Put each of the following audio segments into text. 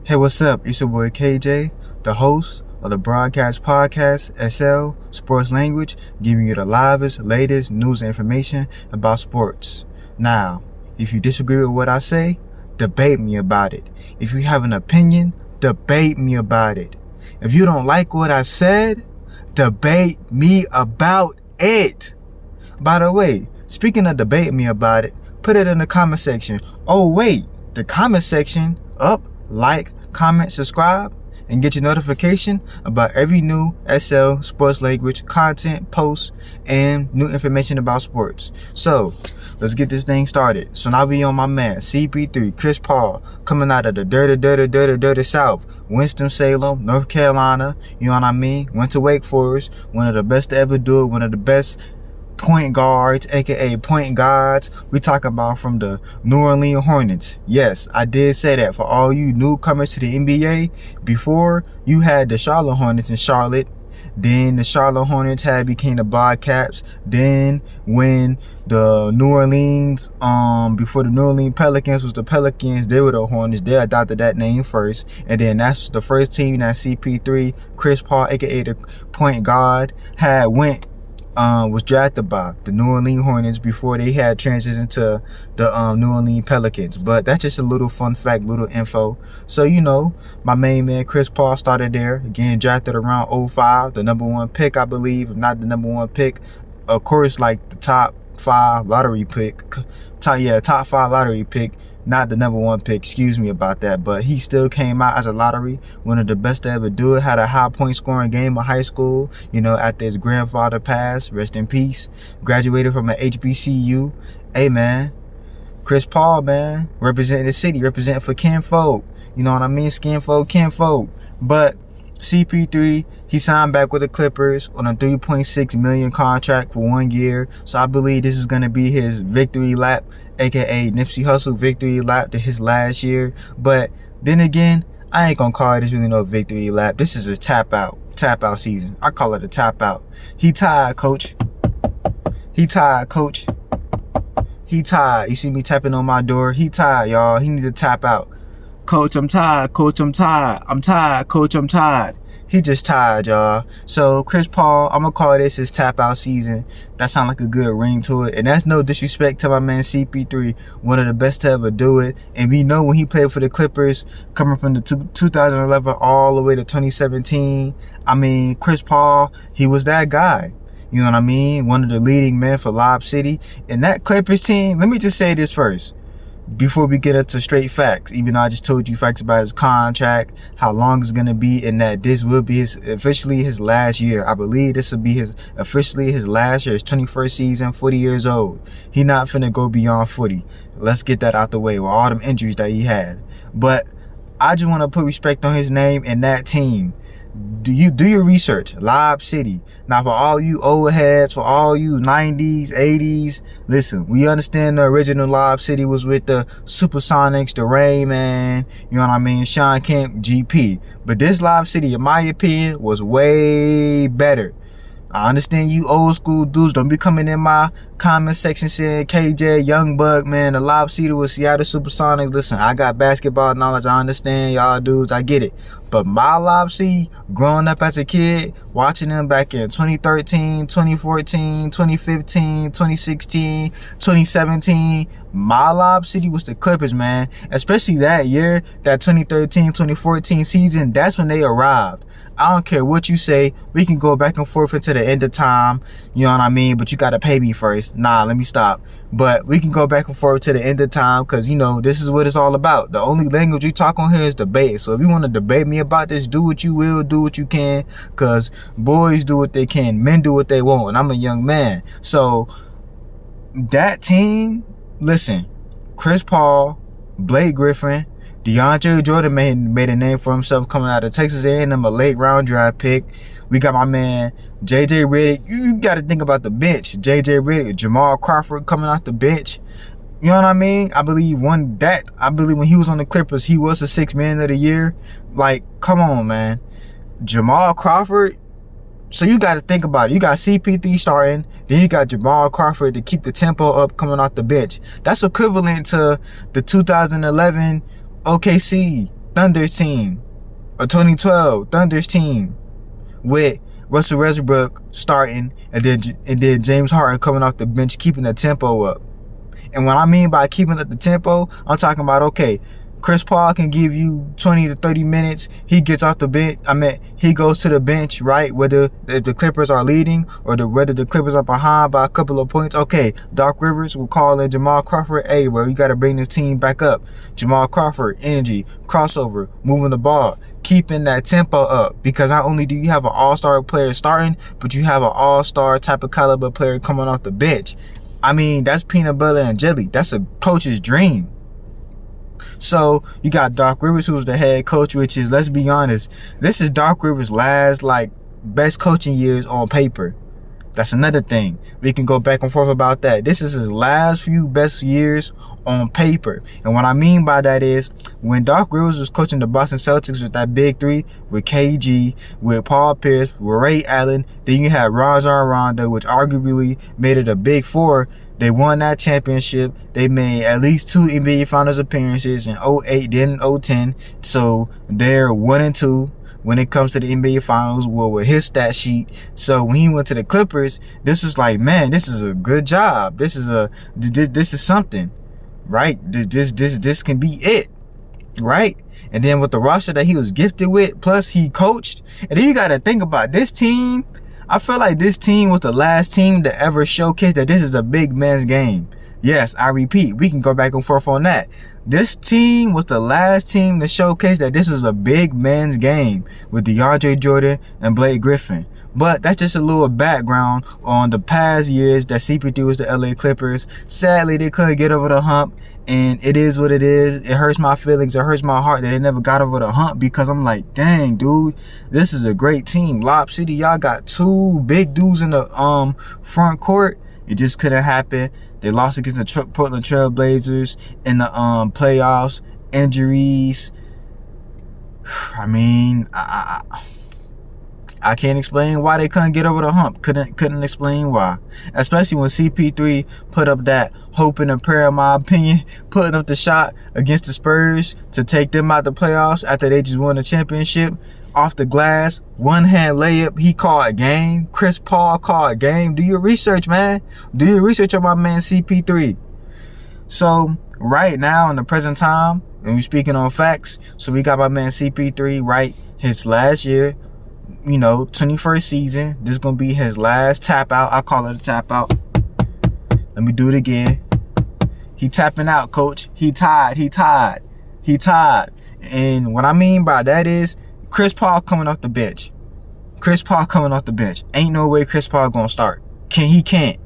Hey, what's up? It's your boy KJ, the host of the Broadcast Podcast SL Sports Language, giving you the livest, latest news and information about sports. Now, if you disagree with what I say, debate me about it. If you have an opinion, debate me about it. If you don't like what I said, debate me about it. By the way, speaking of debate me about it, put it in the comment section. Oh wait, the comment section up, like, comment, subscribe, and get your notification about every new SL Sports Language content, post, and new information about sports. So, let's get this thing started. So now we on my man, CP3, Chris Paul, coming out of the dirty South, Winston-Salem, North Carolina, you know what I mean? Went to Wake Forest, one of the best to ever do it, one of the best point guards, aka point guards. We talking about from the New Orleans Hornets. Yes, I did say that for all you newcomers to the NBA. Before, you had the Charlotte Hornets in Charlotte. Then the Charlotte Hornets became the Bobcats. Then when the New Orleans, before the New Orleans Pelicans was the Pelicans, they were the Hornets. They adopted that name first. And then that's the first team that CP3, Chris Paul, aka the point guard, was drafted by the New Orleans Hornets before they had transitioned to the New Orleans Pelicans. But that's just a little fun fact, little info. So, you know, my main man Chris Paul started there, again drafted around 05, the number one pick, I believe, if not the number one pick. Of course, like the top five lottery pick, top five lottery pick. Not the number one pick, excuse me about that, but he still came out as a lottery, one of the best to ever do it. Had a high point scoring game in high school, you know, after his grandfather passed, rest in peace. Graduated from an HBCU. Hey man, Chris Paul, man, representing the city, representing for kinfolk, you know what I mean, kinfolk. But CP3, he signed back with the Clippers on a $3.6 million contract for 1 year. So I believe this is going to be his victory lap, aka Nipsey Hussle victory lap to his last year. But then again, I ain't going to call this really no victory lap. This is his tap out season. I call it a tap out. He tired, coach. He tired. You see me tapping on my door. He tired, y'all. He need to tap out. Coach, I'm tired. Coach, I'm tired. I'm tired. Coach, I'm tired. He just tired, y'all. So, Chris Paul, I'm going to call this his tap-out season. That sound like a good ring to it. And that's no disrespect to my man CP3, one of the best to ever do it. And we know when he played for the Clippers, coming from the 2011 all the way to 2017, I mean, Chris Paul, he was that guy. You know what I mean? One of the leading men for Lob City. And that Clippers team, let me just say this first, before we get into straight facts, even though I just told you facts about his contract, how long it's going to be, and that this will be officially his last year. I believe this will be officially his last year, his 21st season, 40 years old. He not finna go beyond 40. Let's get that out the way with all them injuries that he had. But I just want to put respect on his name and that team. Do your research. Lob City. Now, for all you old heads, for all you 90s, 80s, listen, we understand the original Lob City was with the Supersonics, the Rain Man, you know what I mean, Sean Kemp, GP. But this Lob City, in my opinion, was way better. I understand you old school dudes don't be coming in my comment section saying KJ, Young Buck, man, the Lob City was Seattle Supersonics. Listen, I got basketball knowledge. I understand y'all dudes. I get it. But my Lob City, growing up as a kid, watching them back in 2013, 2014, 2015, 2016, 2017, my Lob City was the Clippers, man. Especially that year, that 2013, 2014 season, that's when they arrived. I don't care what you say. We can go back and forth until the end of time. You know what I mean? But you got to pay me first. Nah, let me stop. But we can go back and forth to the end of time because, you know, this is what it's all about. The only language we talk on here is debate. So if you want to debate me about this, do what you will, do what you can, because boys do what they can, men do what they want, and I'm a young man. So that team, listen, Chris Paul, Blake Griffin, DeAndre Jordan made a name for himself coming out of Texas A&M, a late round draft pick. We got my man JJ Redick. You got to think about the bench. JJ Redick, Jamal Crawford coming off the bench. You know what I mean? I believe when he was on the Clippers, he was the sixth man of the year. Like, come on, man. Jamal Crawford. So you got to think about it. You got CP3 starting, then you got Jamal Crawford to keep the tempo up coming off the bench. That's equivalent to the 2011 OKC Thunder's team, a 2012 Thunder's team with Russell Westbrook starting and then James Harden coming off the bench, keeping the tempo up. And what I mean by keeping up the tempo, I'm talking about, okay, Chris Paul can give you 20 to 30 minutes. He gets off the bench. He goes to the bench, right? Whether the Clippers are leading or whether the Clippers are behind by a couple of points. Okay, Doc Rivers will call in Jamal Crawford. Hey, bro, you got to bring this team back up. Jamal Crawford, energy, crossover, moving the ball, keeping that tempo up. Because not only do you have an all-star player starting, but you have an all-star type of caliber player coming off the bench. I mean, that's peanut butter and jelly. That's a coach's dream. So you got Doc Rivers, who's the head coach, which is, let's be honest, this is Doc Rivers' last best coaching years on paper. That's another thing. We can go back and forth about that. This is his last few best years on paper. And what I mean by that is, when Doc Rivers was coaching the Boston Celtics with that big three, with KG, with Paul Pierce, with Ray Allen, then you had Rajon Rondo, which arguably made it a big four. They won that championship. They made at least 2 NBA Finals appearances in 2008, then in 2010. So they're 1-2 when it comes to the NBA Finals, with his stat sheet. So when he went to the Clippers, this was like, man, this is a good job. This is something, right? This can be it, right? And then with the roster that he was gifted with, plus he coached, and then you got to think about this team. I feel like this team was the last team to ever showcase that this is a big man's game. Yes, I repeat, we can go back and forth on that. This team was the last team to showcase that this is a big man's game with DeAndre Jordan and Blake Griffin. But that's just a little background on the past years that CP3 was the LA Clippers. Sadly, they couldn't get over the hump, and it is what it is. It hurts my feelings. It hurts my heart that they never got over the hump, because I'm like, dang, dude, this is a great team. Lob City, y'all got 2 big dudes in the front court. It just couldn't happen. They lost against the Portland Trail Blazers in the playoffs. Injuries. I mean, I can't explain why they couldn't get over the hump. Couldn't explain why. Especially when CP3 put up that hope and a prayer, in my opinion, putting up the shot against the Spurs to take them out the playoffs after they just won the championship. Off the glass, one-hand layup, he called a game. Chris Paul called a game. Do your research, man. Do your research on my man CP3. So right now, in the present time, and we speaking on facts, so we got my man CP3, right, his last year, 21st season. This is going to be his last tap out. I call it a tap out. Let me do it again. He tapping out, coach. He tied. And what I mean by that is, Chris Paul coming off the bench. Ain't no way Chris Paul gonna start. He can't.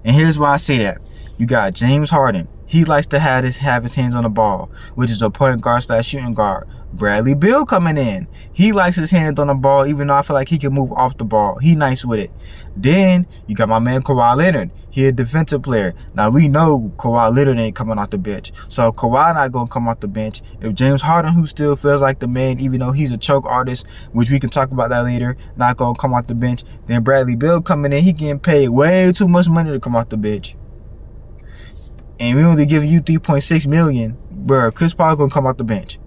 And here's why I say that. You got James Harden. He likes to have his hands on the ball, which is a point guard / shooting guard. Bradley Beal coming in. He likes his hands on the ball, even though I feel like he can move off the ball. He nice with it. Then you got my man Kawhi Leonard. He a defensive player. Now we know Kawhi Leonard ain't coming off the bench. So Kawhi not gonna come off the bench. If James Harden, who still feels like the man, even though he's a choke artist, which we can talk about that later, not gonna come off the bench, then Bradley Beal coming in, he getting paid way too much money to come off the bench. And we only giving you $3.6 million, bro. Chris Paul gonna come off the bench.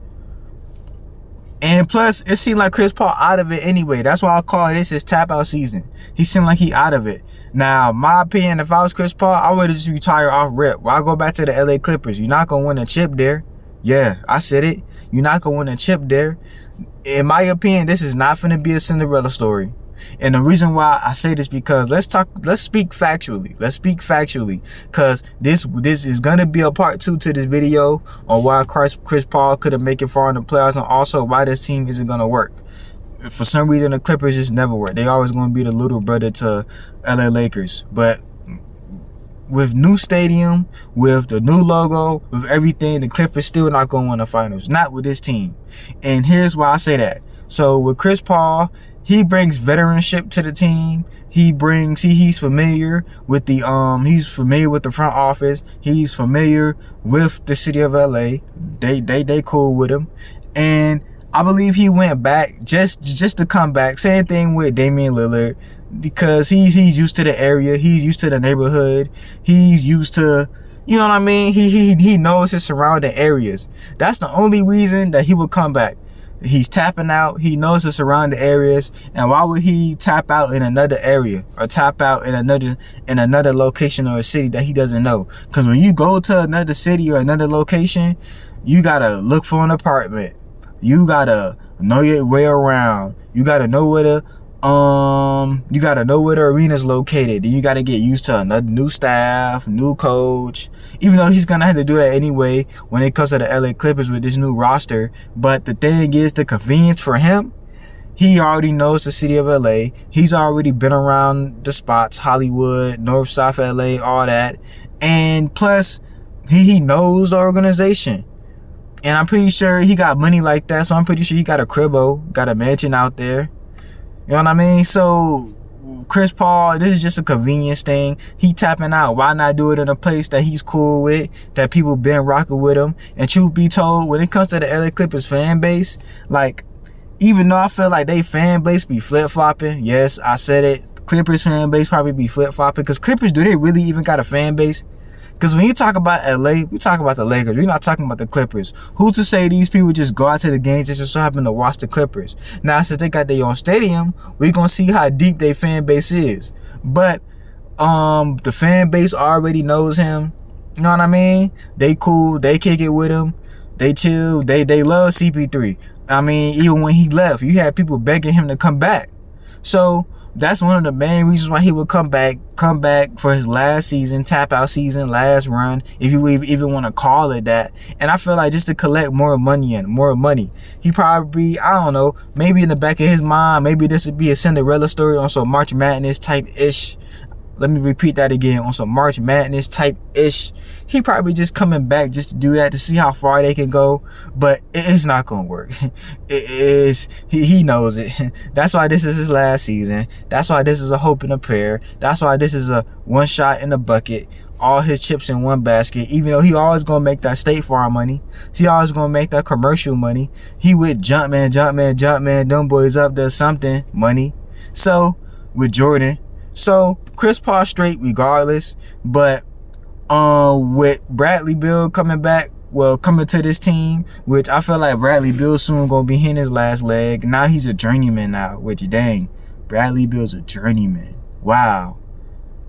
And plus, it seemed like Chris Paul out of it anyway. That's why I call this his tap out season. He seemed like he out of it. Now, my opinion, if I was Chris Paul, I would have just retired off rip. Why go back to the LA Clippers? You're not gonna win a chip there. Yeah, I said it. You're not gonna win a chip there. In my opinion, this is not gonna be a Cinderella story. And the reason why I say this, because let's speak factually. Because this is gonna be a part 2 to this video on why Chris Paul couldn't make it far in the playoffs, and also why this team isn't gonna work. For some reason, the Clippers just never work. They always gonna be the little brother to LA Lakers. But with new stadium, with the new logo, with everything, the Clippers still not gonna win the finals. Not with this team. And here's why I say that. So with Chris Paul, he brings veteranship to the team. He's familiar with he's familiar with the front office. He's familiar with the city of LA. They cool with him. And I believe he went back just to come back. Same thing with Damian Lillard, because he's used to the area. He's used to the neighborhood. He's used to, You know what I mean? He knows his surrounding areas. That's the only reason that he would come back. He's tapping out. He knows the surrounding areas. And why would he tap out in another area or tap out in another location or a city that he doesn't know? Because when you go to another city or another location, you gotta look for an apartment. You gotta know your way around. You gotta know where the arena's located. Then you gotta get used to another new staff, new coach. Even though he's gonna have to do that anyway when it comes to the LA Clippers with this new roster. But the thing is, the convenience for him, he already knows the city of LA. He's already been around the spots, Hollywood, North, South LA, all that. And plus, he knows the organization. And I'm pretty sure he got money like that. So I'm pretty sure he got a cribbo, got a mansion out there. You know what I mean? So Chris Paul, this is just a convenience thing. He tapping out. Why not do it in a place that he's cool with, that people been rocking with him? And truth be told, when it comes to the LA Clippers fan base, like, even though I feel like they fan base be flip-flopping, yes, I said it, Clippers fan base probably be flip-flopping, because Clippers, do they really even got a fan base? Because when you talk about LA, we talk about the Lakers. We're not talking about the Clippers. Who's to say these people just go out to the games just so happen to watch the Clippers? Now, since they got their own stadium, we're going to see how deep their fan base is. But the fan base already knows him. You know what I mean? They cool. They kick it with him. They chill. They love CP3. I mean, even when he left, you had people begging him to come back. So that's one of the main reasons why he would come back for his last season, tap out season, last run, if you even want to call it that. And I feel like just to collect more money. He probably, I don't know, maybe in the back of his mind, maybe this would be a Cinderella story on some March Madness type-ish. Let me repeat that again, on some March Madness type-ish. He probably just coming back just to do that, to see how far they can go. But it's not going to work. It is. He knows it. That's why this is his last season. That's why this is a hope and a prayer. That's why this is a one shot in the bucket. All his chips in one basket. Even though he always going to make that State Farm money. He always going to make that commercial money. He with Jumpman, them boys up there something money. So, with Jordan. So, Chris Paul straight regardless, but with Bradley Beal coming back, coming to this team, which I feel like Bradley Beal soon gonna be hitting his last leg. Now he's a journeyman now, which dang, Bradley Beal's a journeyman. Wow.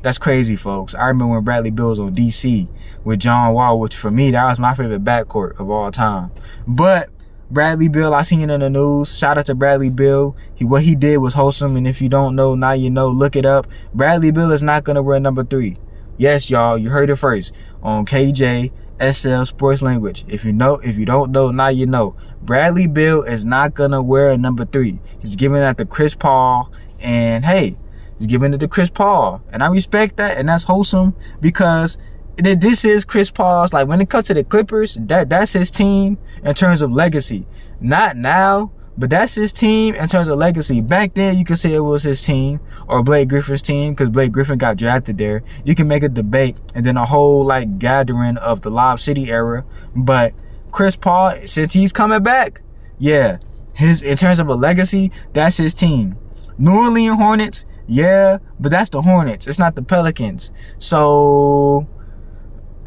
That's crazy, folks. I remember when Bradley Beal was on DC with John Wall, which for me, that was my favorite backcourt of all time. But Bradley Beal, I seen it in the news. Shout out to Bradley Beal. What he did was wholesome, and if you don't know, now you know. Look it up. Bradley Beal is not gonna wear number 3. Yes, y'all, you heard it first on KJSL Sports Language. If you don't know, now you know. Bradley Beal is not gonna wear a number 3. He's giving that to Chris Paul, and hey, he's giving it to Chris Paul, and I respect that, and that's wholesome because this is Chris Paul's, like, when it comes to the Clippers, that's his team in terms of legacy. Not now, but that's his team in terms of legacy. Back then, you could say it was his team or Blake Griffin's team because Blake Griffin got drafted there. You can make a debate and then a whole, like, gathering of the Lob City era. But Chris Paul, since he's coming back, yeah, in terms of a legacy, that's his team. New Orleans Hornets, yeah, but that's the Hornets. It's not the Pelicans. So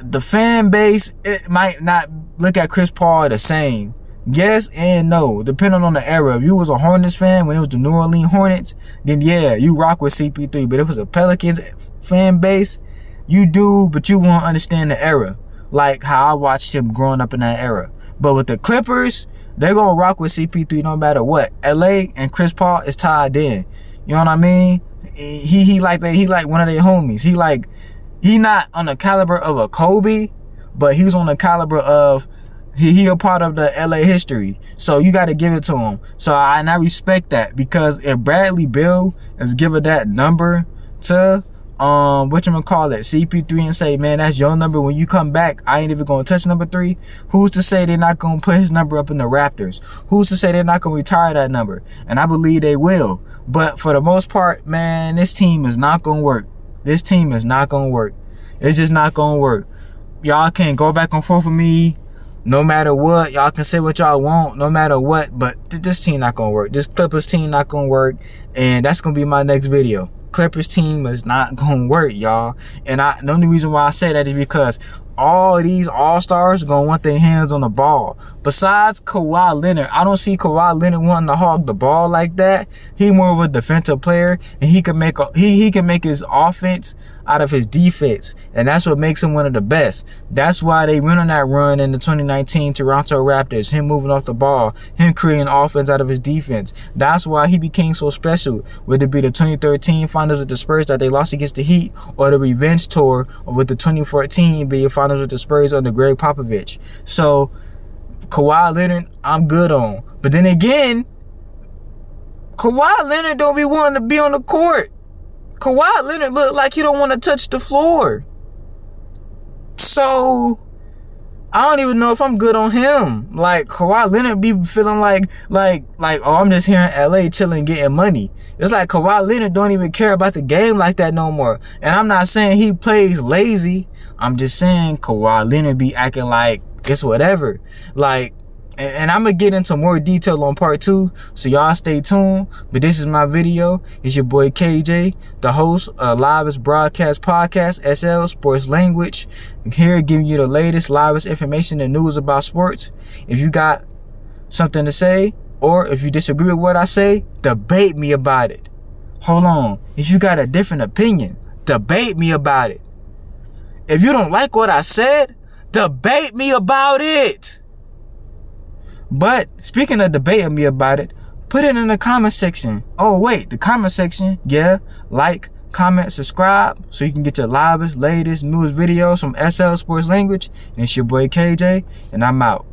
the fan base, it might not look at Chris Paul the same. Yes and no, depending on the era. If you was a Hornets fan when it was the New Orleans Hornets, then yeah, you rock with CP3. But if it was a Pelicans fan base, you do, but you won't understand the era. Like how I watched him growing up in that era. But with the Clippers, they're gonna rock with CP3 no matter what. LA and Chris Paul is tied in. You know what I mean? He like one of their homies. He not on the caliber of a Kobe, but he was on the caliber of he a part of the LA history. So you got to give it to him. So I respect that, because if Bradley Beal is giving that number to CP3 and say, man, that's your number when you come back, I ain't even gonna touch number 3. Who's to say they're not gonna put his number up in the Raptors? Who's to say they're not gonna retire that number? And I believe they will. But for the most part, man, this team is not gonna work. This team is not gonna work. It's just not gonna work. Y'all can't go back and forth with me no matter what. Y'all can say what y'all want no matter what, but this team not gonna work. This Clippers team not gonna work, and that's gonna be my next video. Clippers team is not gonna work, y'all. And the only reason why I say that is because all these all-stars gonna want their hands on the ball. Besides Kawhi Leonard, I don't see Kawhi Leonard wanting to hog the ball like that. He more of a defensive player, and he can make he can make his offense out of his defense, and that's what makes him one of the best. That's why they went on that run in the 2019 Toronto Raptors, him moving off the ball, him creating offense out of his defense. That's why he became so special, whether it be the 2013 finals with the Spurs that they lost against the Heat, or the revenge tour, or with the 2014 NBA finals with the Spurs under Greg Popovich. So Kawhi Leonard, I'm good on. But then again, Kawhi Leonard don't be wanting to be on the court. Kawhi Leonard look like he don't want to touch the floor. So I don't even know if I'm good on him. Like, Kawhi Leonard be feeling like, oh, I'm just here in LA chilling, getting money. It's like Kawhi Leonard don't even care about the game like that no more. And I'm not saying he plays lazy. I'm just saying Kawhi Leonard be acting like it's whatever. Like, and I'm going to get into more detail on part 2, so y'all stay tuned. But this is my video. It's your boy KJ, the host of Livest Broadcast Podcast, SL Sports Language. I'm here giving you the latest, livest information and news about sports. If you got something to say, or if you disagree with what I say, debate me about it. Hold on. If you got a different opinion, debate me about it. If you don't like what I said, debate me about it. But speaking of debating me about it, put it in the comment section. Oh wait, the comment section, yeah. Like, comment, subscribe, so you can get your livest, latest, newest videos from SL Sports Language. And it's your boy KJ, and I'm out.